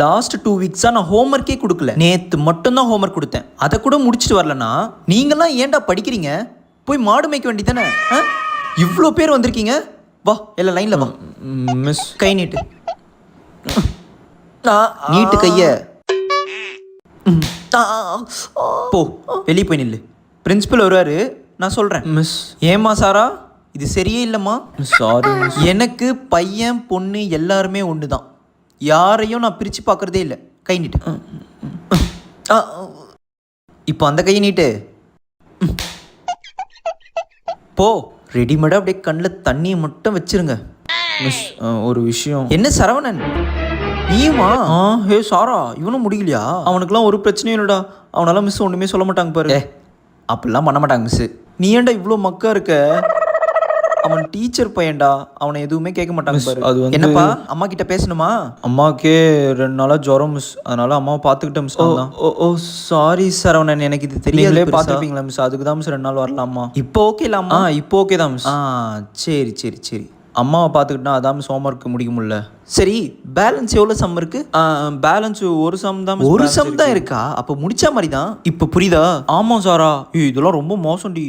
Last 2 வீக்ஸாக நான் ஹோம்ஒர்க்கே கொடுக்கல. நேற்று மட்டும்தான் ஹோம்ஒர்க் கொடுத்தேன். அதை கூட முடிச்சுட்டு வரலனா நீங்களாம் ஏன்டா படிக்கிறீங்க? போய் மாடு மேய்க்க வேண்டியதானே? இவ்வளோ பேர் வந்திருக்கீங்க. வா எல்லாம் லைனில் வா. மிஸ் கை நீட்டு. நீட்டு கைய. போ வெளியே போய் நில்லு. பிரின்சிபல் வருவாரு, நான் சொல்கிறேன். மிஸ் ஏம்மா சாரா, இது சரியே இல்லைம்மா. Sorry miss. எனக்கு பையன் பொண்ணு எல்லாருமே ஒன்று தான். யாரையும் நான் பிரித்து பார்க்குறதே இல்லை. கை நீட்டு. இப்போ அந்த கையை நீட்டு. போ. ரெடிமேடாக அப்படியே கண்ணில் தண்ணியை மட்டும் வச்சிருங்க. மிஸ் ஒரு விஷயம். என்ன சரவணன் நீயுமா? ஹே சாரா, இவனும் முடியலையா? அவனுக்குலாம் ஒரு பிரச்சனையும் இல்லைடா. அவனால மிஸ் ஒன்றுமே சொல்ல மாட்டாங்க பாரு. அப்படிலாம் பண்ண மாட்டாங்க மிஸ். நீ ஏன்டா இவ்வளோ மக்கா இருக்க? அவன் டீச்சர் பையன்டா, அவனை எதுவுமே கேட்க மாட்டாங்க பாரு. அது வந்து என்னப்பா அம்மா கிட்ட பேசணுமா? அம்மாக்கே 2 நாளாக ஜுரம் மிஸ், அதனால அம்மாவை பார்த்துக்கிட்டேன் மிஸ். ஓ சாரி சரவணன், எனக்கு இது தெரியலே. பார்த்துருப்பீங்களா மிஸ்? அதுக்கு தான் மிஸ் 2 நாள் வரலாமா? இப்போ ஓகே இல்லாமா? இப்போ ஓகே தான் மிஸ். சரி சரி சரி. அம்மாவை பார்த்துக்கிட்டா அதான் மிஸ் ஹோம்ஒர்க் முடிக்க முடியல. சரி, பேலன்ஸ் எவ்வளோ சம் இருக்கு? பேலன்ஸ் ஒரு சம் தான். ஒரு சம் தான் இருக்கா? அப்போ முடிச்ச மாதிரி தான். இப்போ புரியுதா? ஆமாம் சாரா. இதெல்லாம் ரொம்ப மோசம்டி.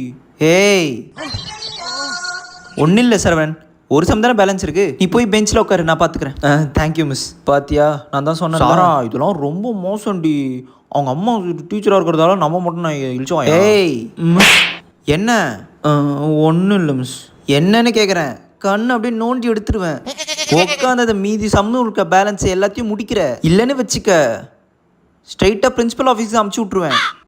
ஏய் ஒன்றும் இல்லை சரவணன், ஒரு சம் தானே பேலன்ஸ் இருக்கு. நீ போய் பெஞ்சில் உட்காரு, நான் பார்த்துக்கிறேன். Thank you miss. பாத்தியா, நான் தான் சொன்னேன் சாரா, இதெல்லாம் ரொம்ப மோசம்டி. அவங்க அம்மா டீச்சராக இருக்கிறதால நம்ம மட்டும் நான் இழிச்சோம். ஏய் என்ன? ஒன்றும் இல்லை மிஸ். என்னன்னு கேட்குறேன். கண்ணு அப்படியே நோண்டி எடுத்துருவேன். உட்காந்து மீதி சம்மு இருக்க பேலன்ஸ் எல்லாத்தையும் முடிக்கிற இல்லைன்னு வச்சுக்க, ஸ்ட்ரைட்டாக பிரின்சிபல் ஆஃபீஸுக்கு அமுச்சு விட்ருவேன்.